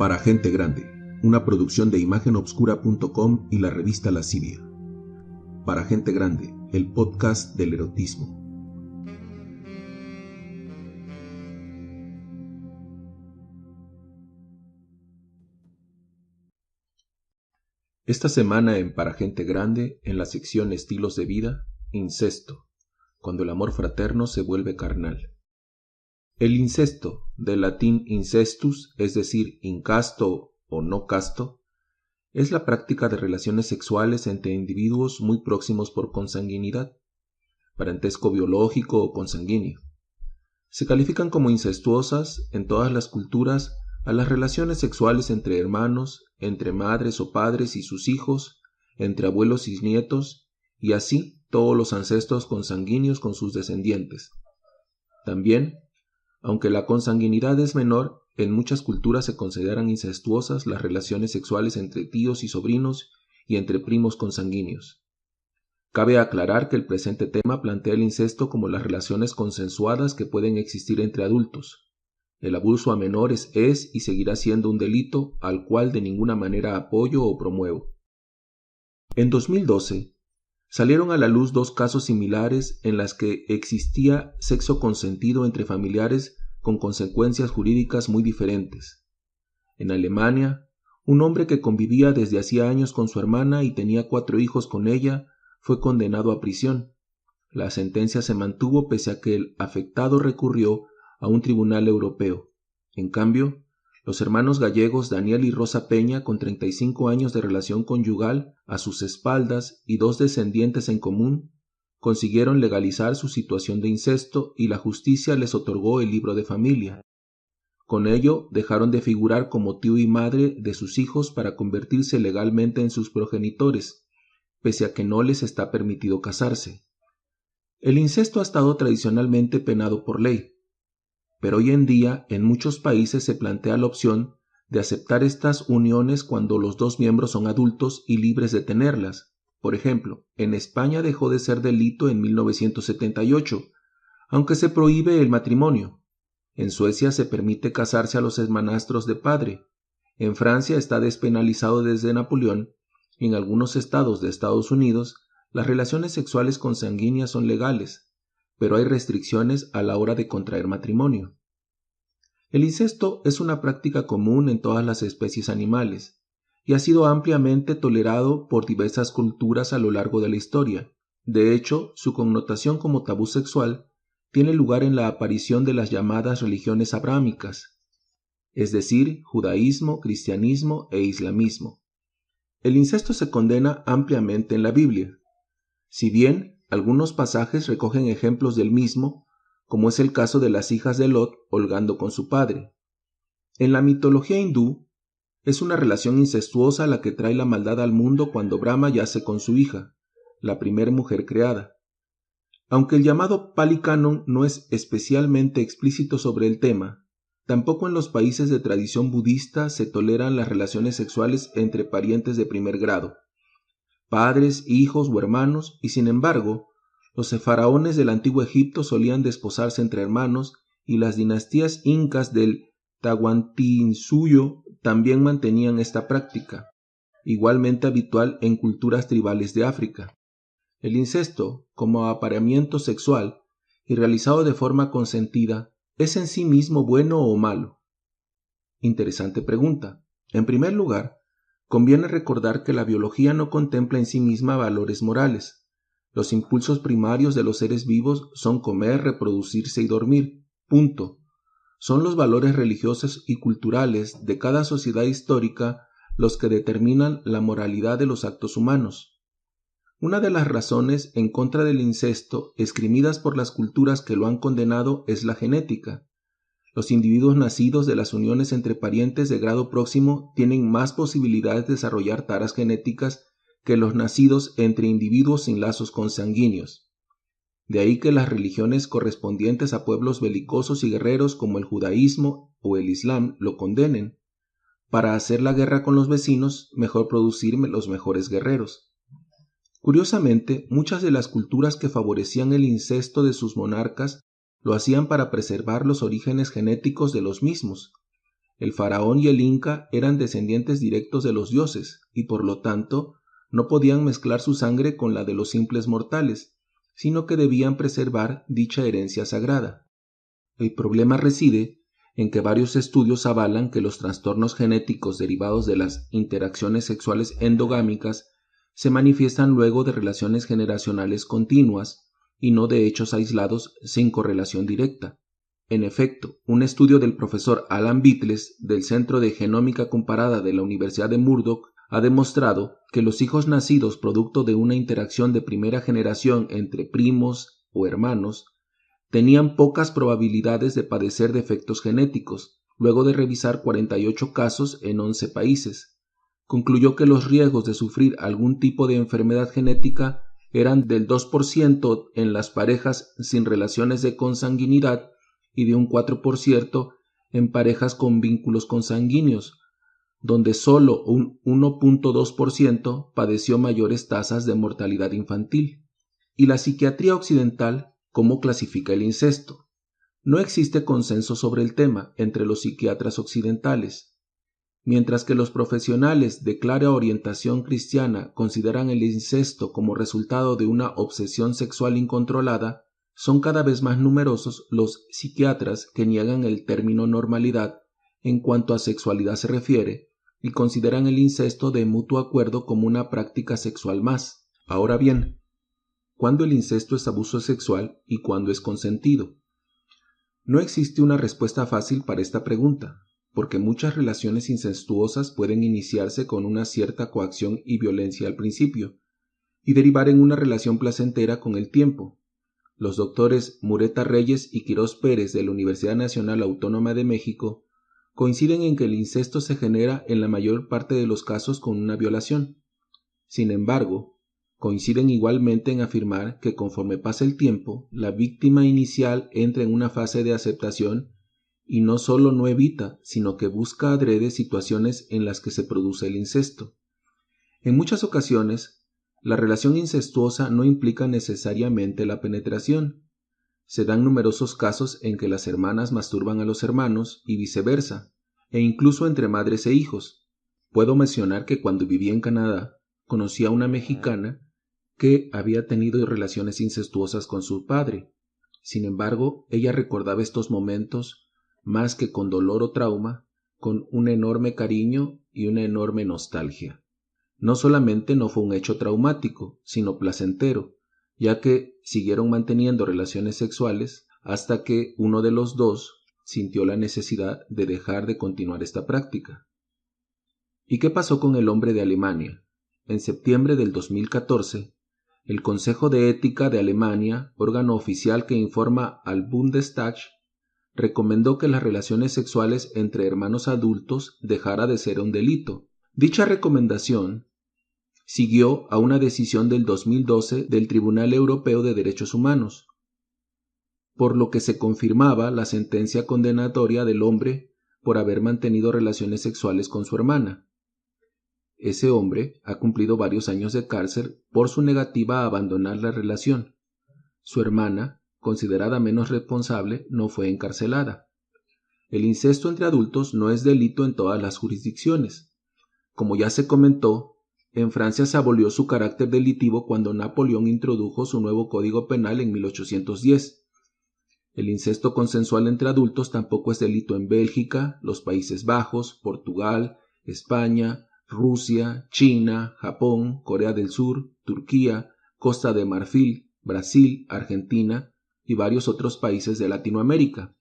Para gente grande, una producción de imagenobscura.com y la revista Lascivia. Para gente grande, el podcast del erotismo. Esta semana en Para gente grande, en la sección Estilos de vida, incesto, cuando el amor fraterno se vuelve carnal. El incesto, del latín incestus, es decir, incasto o no casto, es la práctica de relaciones sexuales entre individuos muy próximos por consanguinidad, parentesco biológico o consanguíneo. Se califican como incestuosas en todas las culturas a las relaciones sexuales entre hermanos, entre madres o padres y sus hijos, entre abuelos y nietos, y así todos los ancestros consanguíneos con sus descendientes. También, aunque la consanguinidad es menor, en muchas culturas se consideran incestuosas las relaciones sexuales entre tíos y sobrinos y entre primos consanguíneos. Cabe aclarar que el presente tema plantea el incesto como las relaciones consensuadas que pueden existir entre adultos. El abuso a menores es y seguirá siendo un delito al cual de ninguna manera apoyo o promuevo. En 2012, salieron a la luz dos casos similares en las que existía sexo consentido entre familiares con consecuencias jurídicas muy diferentes. En Alemania, un hombre que convivía desde hacía años con su hermana y tenía 4 hijos con ella, fue condenado a prisión. La sentencia se mantuvo pese a que el afectado recurrió a un tribunal europeo. En cambio, los hermanos gallegos Daniel y Rosa Peña, con 35 años de relación conyugal a sus espaldas y 2 descendientes en común, consiguieron legalizar su situación de incesto y la justicia les otorgó el libro de familia. Con ello, dejaron de figurar como tío y madre de sus hijos para convertirse legalmente en sus progenitores, pese a que no les está permitido casarse. El incesto ha estado tradicionalmente penado por ley, pero hoy en día en muchos países se plantea la opción de aceptar estas uniones cuando los 2 miembros son adultos y libres de tenerlas. Por ejemplo, en España dejó de ser delito en 1978, aunque se prohíbe el matrimonio. En Suecia se permite casarse a los hermanastros de padre. En Francia está despenalizado desde Napoleón. En algunos estados de Estados Unidos, las relaciones sexuales consanguíneas son legales, pero hay restricciones a la hora de contraer matrimonio. El incesto es una práctica común en todas las especies animales y ha sido ampliamente tolerado por diversas culturas a lo largo de la historia. De hecho, su connotación como tabú sexual tiene lugar en la aparición de las llamadas religiones abrámicas, es decir, judaísmo, cristianismo e islamismo. El incesto se condena ampliamente en la Biblia. Si bien algunos pasajes recogen ejemplos del mismo, como es el caso de las hijas de Lot holgando con su padre. En la mitología hindú, es una relación incestuosa la que trae la maldad al mundo cuando Brahma yace con su hija, la primer mujer creada. Aunque el llamado Pali Canon no es especialmente explícito sobre el tema, tampoco en los países de tradición budista se toleran las relaciones sexuales entre parientes de primer grado, padres, hijos o hermanos, y sin embargo, los faraones del antiguo Egipto solían desposarse entre hermanos y las dinastías incas del Tahuantinsuyo también mantenían esta práctica, igualmente habitual en culturas tribales de África. El incesto, como apareamiento sexual y realizado de forma consentida, ¿es en sí mismo bueno o malo? Interesante pregunta. En primer lugar, conviene recordar que la biología no contempla en sí misma valores morales. Los impulsos primarios de los seres vivos son comer, reproducirse y dormir. Punto. Son los valores religiosos y culturales de cada sociedad histórica los que determinan la moralidad de los actos humanos. Una de las razones en contra del incesto esgrimidas por las culturas que lo han condenado es la genética. Los individuos nacidos de las uniones entre parientes de grado próximo tienen más posibilidades de desarrollar taras genéticas que los nacidos entre individuos sin lazos consanguíneos. De ahí que las religiones correspondientes a pueblos belicosos y guerreros como el judaísmo o el islam lo condenen. Para hacer la guerra con los vecinos, mejor producir los mejores guerreros. Curiosamente, muchas de las culturas que favorecían el incesto de sus monarcas lo hacían para preservar los orígenes genéticos de los mismos. El faraón y el inca eran descendientes directos de los dioses y por lo tanto no podían mezclar su sangre con la de los simples mortales, sino que debían preservar dicha herencia sagrada. El problema reside en que varios estudios avalan que los trastornos genéticos derivados de las interacciones sexuales endogámicas se manifiestan luego de relaciones generacionales continuas y no de hechos aislados sin correlación directa. En efecto, un estudio del profesor Alan Beatles del Centro de Genómica Comparada de la Universidad de Murdoch ha demostrado que los hijos nacidos producto de una interacción de primera generación entre primos o hermanos tenían pocas probabilidades de padecer defectos genéticos, luego de revisar 48 casos en 11 países. Concluyó que los riesgos de sufrir algún tipo de enfermedad genética eran del 2% en las parejas sin relaciones de consanguinidad y de un 4% en parejas con vínculos consanguíneos, donde solo un 1.2% padeció mayores tasas de mortalidad infantil. ¿Y la psiquiatría occidental cómo clasifica el incesto? No existe consenso sobre el tema entre los psiquiatras occidentales. Mientras que los profesionales de clara orientación cristiana consideran el incesto como resultado de una obsesión sexual incontrolada, son cada vez más numerosos los psiquiatras que niegan el término normalidad en cuanto a sexualidad se refiere y consideran el incesto de mutuo acuerdo como una práctica sexual más. Ahora bien, ¿cuándo el incesto es abuso sexual y cuándo es consentido? No existe una respuesta fácil para esta pregunta, porque muchas relaciones incestuosas pueden iniciarse con una cierta coacción y violencia al principio, y derivar en una relación placentera con el tiempo. Los doctores Mureta Reyes y Quirós Pérez de la Universidad Nacional Autónoma de México coinciden en que el incesto se genera en la mayor parte de los casos con una violación. Sin embargo, coinciden igualmente en afirmar que conforme pasa el tiempo, la víctima inicial entra en una fase de aceptación y no solo no evita, sino que busca adrede situaciones en las que se produce el incesto. En muchas ocasiones, la relación incestuosa no implica necesariamente la penetración. Se dan numerosos casos en que las hermanas masturban a los hermanos y viceversa, e incluso entre madres e hijos. Puedo mencionar que cuando vivía en Canadá, conocí a una mexicana que había tenido relaciones incestuosas con su padre. Sin embargo, ella recordaba estos momentos más que con dolor o trauma, con un enorme cariño y una enorme nostalgia. No solamente no fue un hecho traumático, sino placentero, ya que siguieron manteniendo relaciones sexuales hasta que uno de los dos sintió la necesidad de dejar de continuar esta práctica. ¿Y qué pasó con el hombre de Alemania? En septiembre del 2014, el Consejo de Ética de Alemania, órgano oficial que informa al Bundestag, recomendó que las relaciones sexuales entre hermanos adultos dejara de ser un delito. Dicha recomendación siguió a una decisión del 2012 del Tribunal Europeo de Derechos Humanos, por lo que se confirmaba la sentencia condenatoria del hombre por haber mantenido relaciones sexuales con su hermana. Ese hombre ha cumplido varios años de cárcel por su negativa a abandonar la relación. Su hermana, considerada menos responsable, no fue encarcelada. El incesto entre adultos no es delito en todas las jurisdicciones. Como ya se comentó, en Francia se abolió su carácter delitivo cuando Napoleón introdujo su nuevo Código Penal en 1810. El incesto consensual entre adultos tampoco es delito en Bélgica, los Países Bajos, Portugal, España, Rusia, China, Japón, Corea del Sur, Turquía, Costa de Marfil, Brasil, Argentina y varios otros países de Latinoamérica.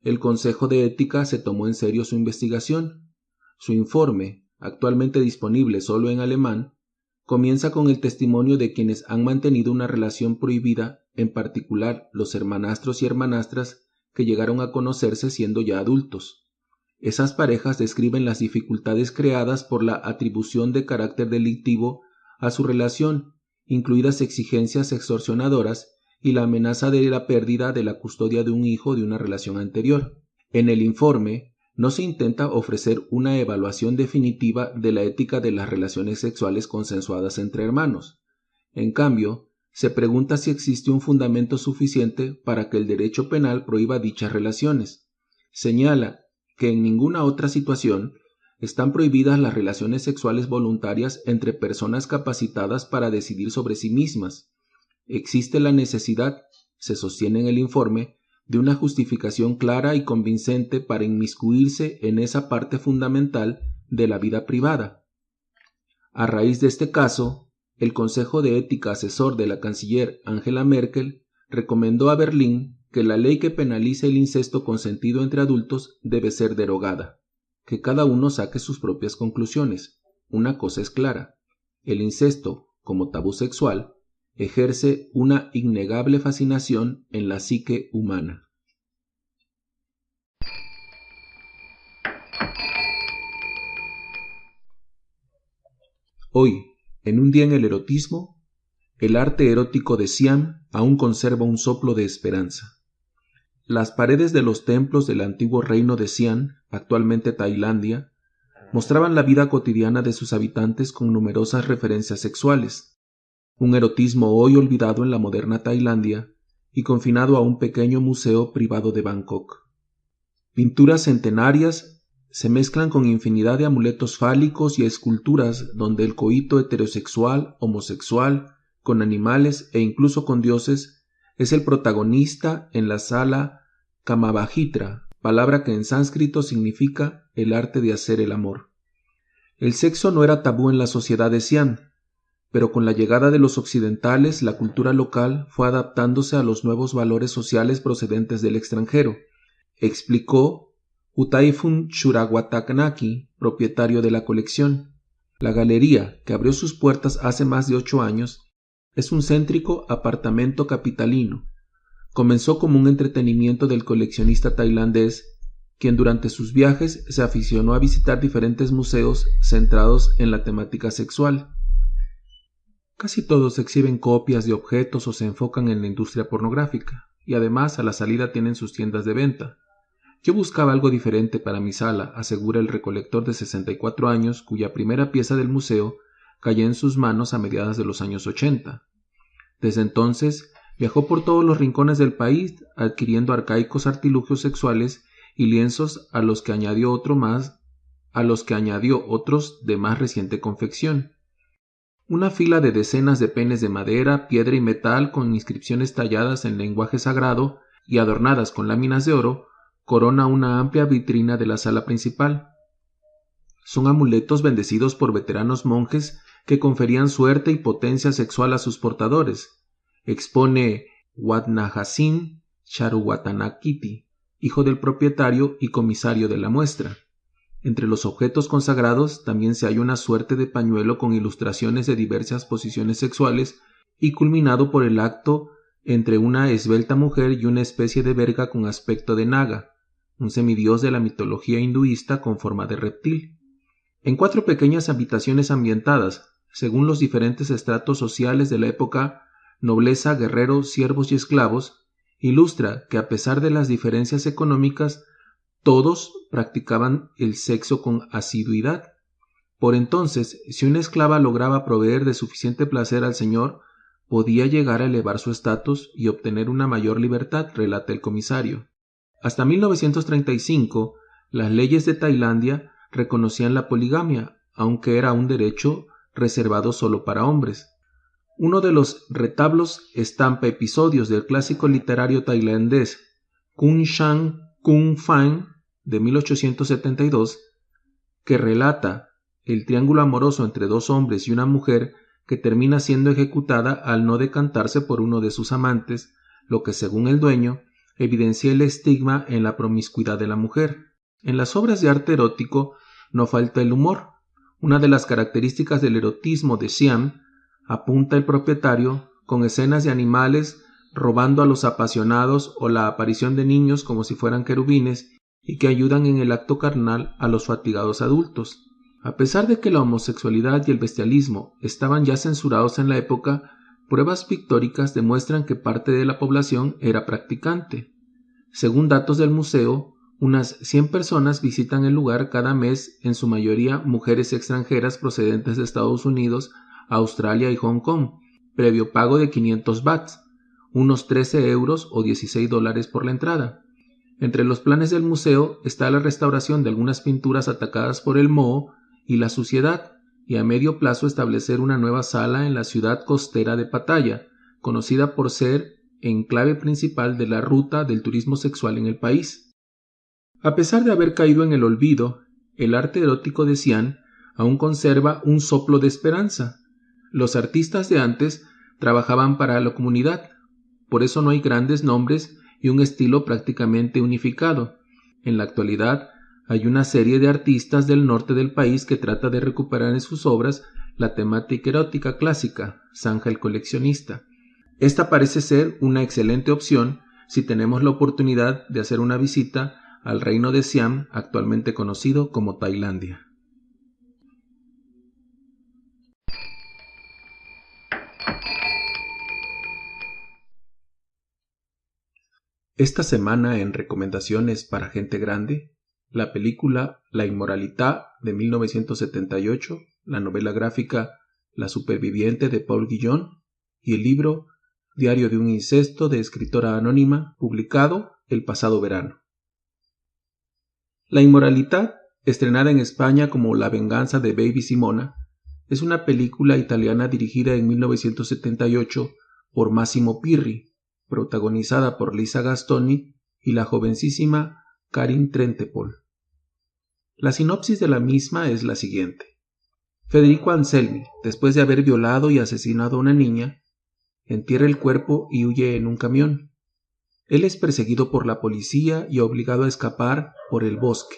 El Consejo de Ética se tomó en serio su investigación. Su informe, actualmente disponible solo en alemán, comienza con el testimonio de quienes han mantenido una relación prohibida, en particular los hermanastros y hermanastras que llegaron a conocerse siendo ya adultos. Esas parejas describen las dificultades creadas por la atribución de carácter delictivo a su relación, incluidas exigencias extorsionadoras y la amenaza de la pérdida de la custodia de un hijo de una relación anterior. En el informe, no se intenta ofrecer una evaluación definitiva de la ética de las relaciones sexuales consensuadas entre hermanos. En cambio, se pregunta si existe un fundamento suficiente para que el derecho penal prohíba dichas relaciones. Señala que en ninguna otra situación están prohibidas las relaciones sexuales voluntarias entre personas capacitadas para decidir sobre sí mismas. Existe la necesidad, se sostiene en el informe, de una justificación clara y convincente para inmiscuirse en esa parte fundamental de la vida privada. A raíz de este caso, el Consejo de Ética asesor de la canciller Angela Merkel recomendó a Berlín que la ley que penaliza el incesto consentido entre adultos debe ser derogada. Que cada uno saque sus propias conclusiones. Una cosa es clara: el incesto, como tabú sexual, ejerce una innegable fascinación en la psique humana. Hoy, en un día en el erotismo, el arte erótico de Siam aún conserva un soplo de esperanza. Las paredes de los templos del antiguo reino de Siam, actualmente Tailandia, mostraban la vida cotidiana de sus habitantes con numerosas referencias sexuales, un erotismo hoy olvidado en la moderna Tailandia y confinado a un pequeño museo privado de Bangkok. Pinturas centenarias se mezclan con infinidad de amuletos fálicos y esculturas donde el coito heterosexual, homosexual, con animales e incluso con dioses es el protagonista en la sala Kamabhajitra, palabra que en sánscrito significa el arte de hacer el amor. El sexo no era tabú en la sociedad de Siam, pero con la llegada de los occidentales la cultura local fue adaptándose a los nuevos valores sociales procedentes del extranjero, explicó Utaifun Churaguataknaki, propietario de la colección. La galería, que abrió sus puertas hace más de 8 años, es un céntrico apartamento capitalino. Comenzó como un entretenimiento del coleccionista tailandés, quien durante sus viajes se aficionó a visitar diferentes museos centrados en la temática sexual. Casi todos exhiben copias de objetos o se enfocan en la industria pornográfica, y además a la salida tienen sus tiendas de venta. Yo buscaba algo diferente para mi sala, asegura el recolector de 64 años, cuya primera pieza del museo cayó en sus manos a mediados de los años 80. Desde entonces, viajó por todos los rincones del país, adquiriendo arcaicos artilugios sexuales y lienzos a los que añadió otros de más reciente confección. Una fila de decenas de penes de madera, piedra y metal con inscripciones talladas en lenguaje sagrado y adornadas con láminas de oro corona una amplia vitrina de la sala principal. Son amuletos bendecidos por veteranos monjes que conferían suerte y potencia sexual a sus portadores, expone Watnahasin Charuwatanakiti, hijo del propietario y comisario de la muestra. Entre los objetos consagrados también se halla una suerte de pañuelo con ilustraciones de diversas posiciones sexuales y culminado por el acto entre una esbelta mujer y una especie de verga con aspecto de naga, un semidios de la mitología hinduista con forma de reptil. En 4 pequeñas habitaciones ambientadas, según los diferentes estratos sociales de la época, nobleza, guerreros, siervos y esclavos, ilustra que a pesar de las diferencias económicas, todos practicaban el sexo con asiduidad. Por entonces, si una esclava lograba proveer de suficiente placer al señor, podía llegar a elevar su estatus y obtener una mayor libertad, relata el comisario. Hasta 1935, las leyes de Tailandia reconocían la poligamia, aunque era un derecho reservado solo para hombres. Uno de los retablos estampa episodios del clásico literario tailandés Kun Shang Kung Fan de 1872, que relata el triángulo amoroso entre 2 hombres y una mujer que termina siendo ejecutada al no decantarse por uno de sus amantes, lo que según el dueño evidencia el estigma en la promiscuidad de la mujer. En las obras de arte erótico no falta el humor. Una de las características del erotismo de Siam, apunta el propietario, con escenas de animales robando a los apasionados o la aparición de niños como si fueran querubines y que ayudan en el acto carnal a los fatigados adultos. A pesar de que la homosexualidad y el bestialismo estaban ya censurados en la época, pruebas pictóricas demuestran que parte de la población era practicante. Según datos del museo, unas 100 personas visitan el lugar cada mes, en su mayoría mujeres extranjeras procedentes de Estados Unidos, Australia y Hong Kong, previo pago de 500 bahts, unos 13 euros o $16 por la entrada. Entre los planes del museo está la restauración de algunas pinturas atacadas por el moho y la suciedad, y a medio plazo establecer una nueva sala en la ciudad costera de Pattaya, conocida por ser enclave principal de la ruta del turismo sexual en el país. A pesar de haber caído en el olvido, el arte erótico de Siam aún conserva un soplo de esperanza. Los artistas de antes trabajaban para la comunidad, por eso no hay grandes nombres y un estilo prácticamente unificado. En la actualidad hay una serie de artistas del norte del país que trata de recuperar en sus obras la temática erótica clásica, Zanja el coleccionista. Esta parece ser una excelente opción si tenemos la oportunidad de hacer una visita al reino de Siam, actualmente conocido como Tailandia. Esta semana en recomendaciones para gente grande, la película La Inmoralità de 1978, la novela gráfica La Superviviente de Paul Guillon y el libro Diario de un incesto de escritora anónima, publicado el pasado verano. La Inmoralità, estrenada en España como La venganza de Baby Simona, es una película italiana dirigida en 1978 por Massimo Pirri, protagonizada por Lisa Gastoni y la jovencísima Karin Trentepol. La sinopsis de la misma es la siguiente. Federico Anselmi, después de haber violado y asesinado a una niña, entierra el cuerpo y huye en un camión. Él es perseguido por la policía y obligado a escapar por el bosque.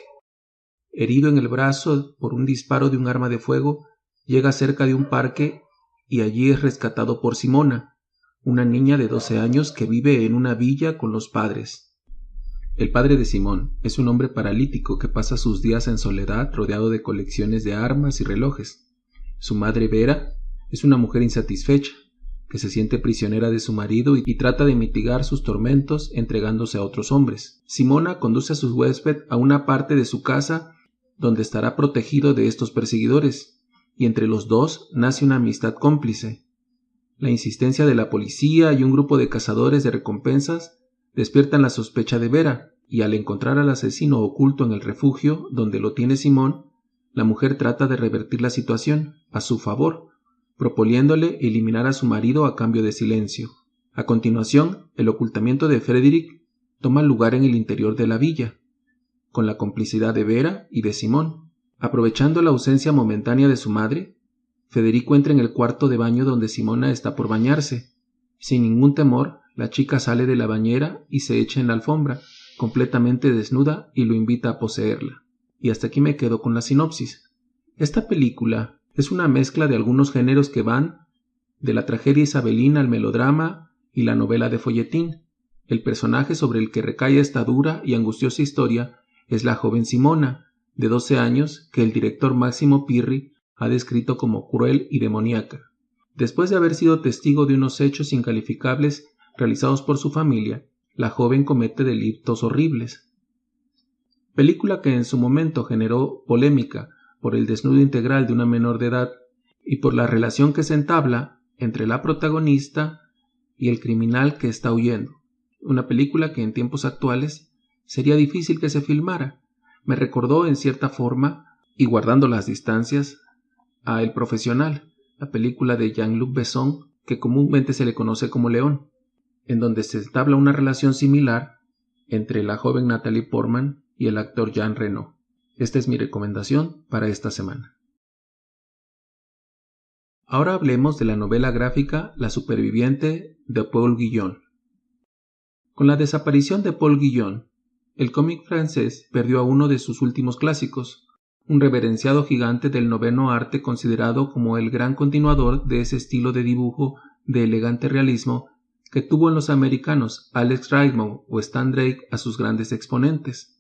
Herido en el brazo por un disparo de un arma de fuego, llega cerca de un parque y allí es rescatado por Simona, una niña de 12 años que vive en una villa con los padres. El padre de Simón es un hombre paralítico que pasa sus días en soledad rodeado de colecciones de armas y relojes. Su madre Vera es una mujer insatisfecha, que se siente prisionera de su marido y trata de mitigar sus tormentos entregándose a otros hombres. Simona conduce a su huésped a una parte de su casa donde estará protegido de estos perseguidores, y entre los dos nace una amistad cómplice. La insistencia de la policía y un grupo de cazadores de recompensas despiertan la sospecha de Vera, y al encontrar al asesino oculto en el refugio donde lo tiene Simón, la mujer trata de revertir la situación a su favor, proponiéndole eliminar a su marido a cambio de silencio. A continuación, el ocultamiento de Frederick toma lugar en el interior de la villa, con la complicidad de Vera y de Simón. Aprovechando la ausencia momentánea de su madre, Federico entra en el cuarto de baño donde Simona está por bañarse. Sin ningún temor, la chica sale de la bañera y se echa en la alfombra, completamente desnuda, y lo invita a poseerla. Y hasta aquí me quedo con la sinopsis. Esta película es una mezcla de algunos géneros que van de la tragedia isabelina al melodrama y la novela de folletín. El personaje sobre el que recae esta dura y angustiosa historia es la joven Simona, de 12 años, que el director Massimo Pirri ha descrito como cruel y demoníaca. Después de haber sido testigo de unos hechos incalificables realizados por su familia, la joven comete delitos horribles. Película que en su momento generó polémica por el desnudo integral de una menor de edad y por la relación que se entabla entre la protagonista y el criminal que está huyendo. Una película que en tiempos actuales sería difícil que se filmara. Me recordó en cierta forma, y guardando las distancias, a El Profesional, la película de Jean-Luc Besson, que comúnmente se le conoce como León, en donde se entabla una relación similar entre la joven Natalie Portman y el actor Jean Reno. Esta es mi recomendación para esta semana. Ahora hablemos de la novela gráfica La Superviviente de Paul Guillon. Con la desaparición de Paul Guillon, el cómic francés perdió a uno de sus últimos clásicos, un reverenciado gigante del noveno arte considerado como el gran continuador de ese estilo de dibujo de elegante realismo que tuvo en los americanos Alex Raymond o Stan Drake a sus grandes exponentes.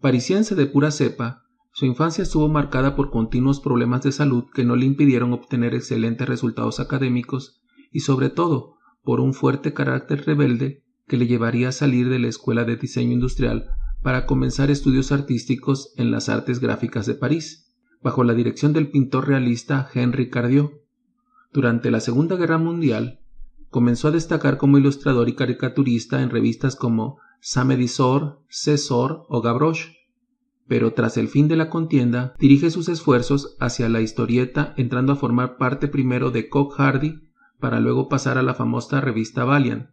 Parisiense de pura cepa, su infancia estuvo marcada por continuos problemas de salud que no le impidieron obtener excelentes resultados académicos y sobre todo por un fuerte carácter rebelde que le llevaría a salir de la escuela de diseño industrial para comenzar estudios artísticos en las artes gráficas de París, bajo la dirección del pintor realista Henri Cardiot. Durante la Segunda Guerra Mundial, comenzó a destacar como ilustrador y caricaturista en revistas como Samedisor, Cesor o Gavroche, pero tras el fin de la contienda dirige sus esfuerzos hacia la historieta, entrando a formar parte primero de Cock Hardy para luego pasar a la famosa revista Valiant.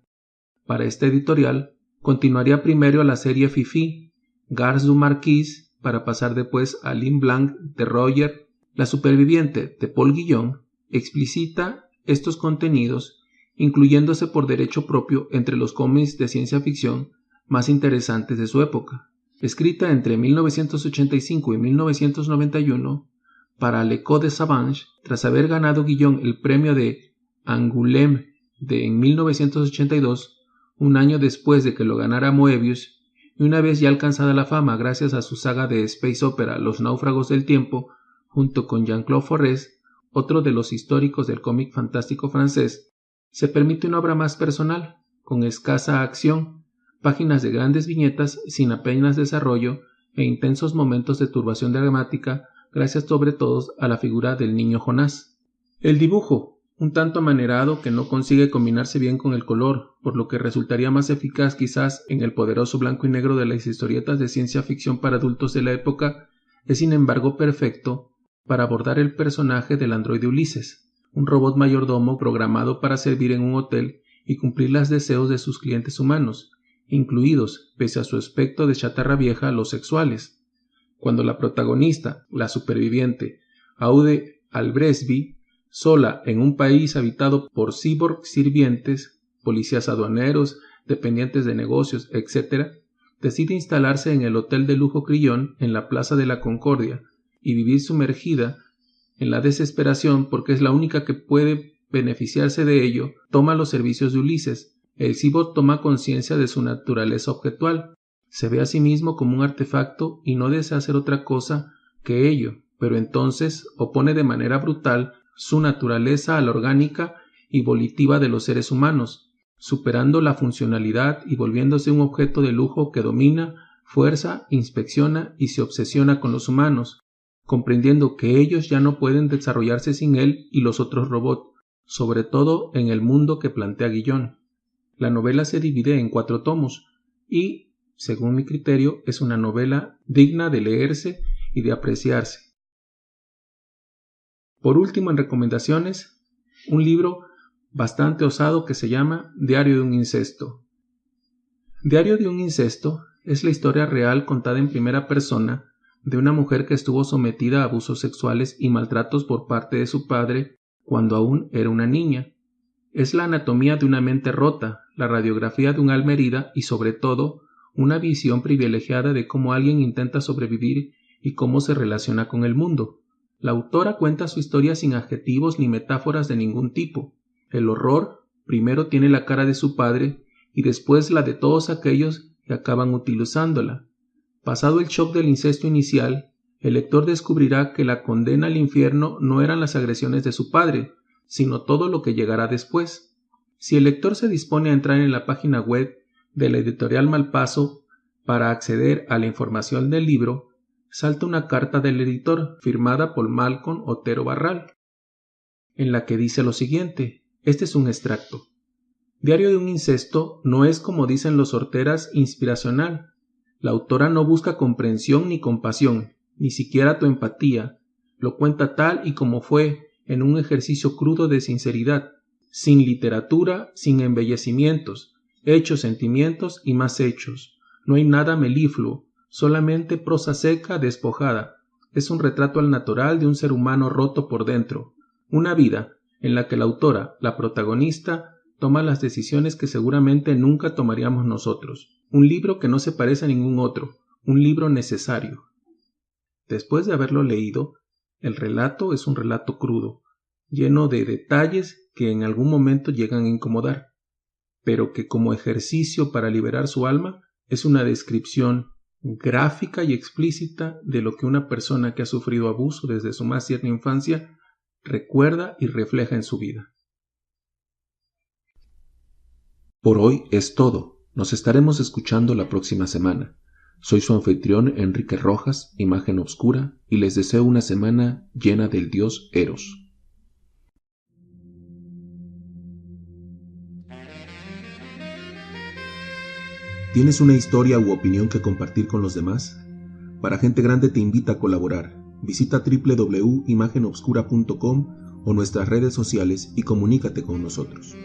Para esta editorial continuaría primero a la serie Fifi, Garce du Marquis, para pasar después a L'Île Blanche de Roger. La superviviente de Paul Guillon explicita estos contenidos, incluyéndose por derecho propio entre los cómics de ciencia ficción más interesantes de su época. Escrita entre 1985 y 1991 para Le Code Savage, tras haber ganado Guillon el premio de Angoulême en 1982, un año después de que lo ganara Moebius, y una vez ya alcanzada la fama gracias a su saga de space opera Los náufragos del tiempo, junto con Jean-Claude Forest, otro de los históricos del cómic fantástico francés, se permite una obra más personal, con escasa acción, páginas de grandes viñetas sin apenas desarrollo e intensos momentos de turbación dramática, gracias sobre todo a la figura del niño Jonás. El dibujo, un tanto amanerado que no consigue combinarse bien con el color, por lo que resultaría más eficaz quizás en el poderoso blanco y negro de las historietas de ciencia ficción para adultos de la época, es sin embargo perfecto para abordar el personaje del androide Ulises, un robot mayordomo programado para servir en un hotel y cumplir los deseos de sus clientes humanos, incluidos, pese a su aspecto de chatarra vieja, los sexuales. Cuando la protagonista, la superviviente, Aude Albresby, sola en un país habitado por cyborg sirvientes, policías aduaneros, dependientes de negocios, etc., decide instalarse en el hotel de lujo Crillon en la Plaza de la Concordia y vivir sumergida en la desesperación porque es la única que puede beneficiarse de ello, toma los servicios de Ulises. El cyborg toma conciencia de su naturaleza objetual, se ve a sí mismo como un artefacto y no desea hacer otra cosa que ello, pero entonces opone de manera brutal su naturaleza a la orgánica y volitiva de los seres humanos, superando la funcionalidad y volviéndose un objeto de lujo que domina, fuerza, inspecciona y se obsesiona con los humanos, comprendiendo que ellos ya no pueden desarrollarse sin él y los otros robots, sobre todo en el mundo que plantea Guillon. La novela se divide en 4 tomos y, según mi criterio, es una novela digna de leerse y de apreciarse. Por último, en recomendaciones, un libro bastante osado que se llama Diario de un incesto. Diario de un incesto es la historia real contada en primera persona de una mujer que estuvo sometida a abusos sexuales y maltratos por parte de su padre cuando aún era una niña. Es la anatomía de una mente rota, la radiografía de un alma herida y, sobre todo, una visión privilegiada de cómo alguien intenta sobrevivir y cómo se relaciona con el mundo. La autora cuenta su historia sin adjetivos ni metáforas de ningún tipo. El horror primero tiene la cara de su padre y después la de todos aquellos que acaban utilizándola. Pasado el shock del incesto inicial, el lector descubrirá que la condena al infierno no eran las agresiones de su padre, sino todo lo que llegará después. Si el lector se dispone a entrar en la página web de la editorial Malpaso para acceder a la información del libro, salta una carta del editor firmada por Malcolm Otero Barral, en la que dice lo siguiente. Este es un extracto. Diario de un incesto no es, como dicen los horteras, inspiracional. La autora no busca comprensión ni compasión, ni siquiera tu empatía. Lo cuenta tal y como fue, en un ejercicio crudo de sinceridad, sin literatura, sin embellecimientos, hechos, sentimientos y más hechos. No hay nada melifluo, solamente prosa seca, despojada. Es un retrato al natural de un ser humano roto por dentro. Una vida en la que la autora, la protagonista, toma las decisiones que seguramente nunca tomaríamos nosotros. Un libro que no se parece a ningún otro, un libro necesario. Después de haberlo leído, el relato es un relato crudo, lleno de detalles que en algún momento llegan a incomodar, pero que como ejercicio para liberar su alma es una descripción gráfica y explícita de lo que una persona que ha sufrido abuso desde su más tierna infancia recuerda y refleja en su vida. Por hoy es todo. Nos estaremos escuchando la próxima semana. Soy su anfitrión Enrique Rojas, Imagen Obscura, y les deseo una semana llena del dios Eros. ¿Tienes una historia u opinión que compartir con los demás? Para Gente Grande te invita a colaborar. Visita www.imagenobscura.com o nuestras redes sociales y comunícate con nosotros.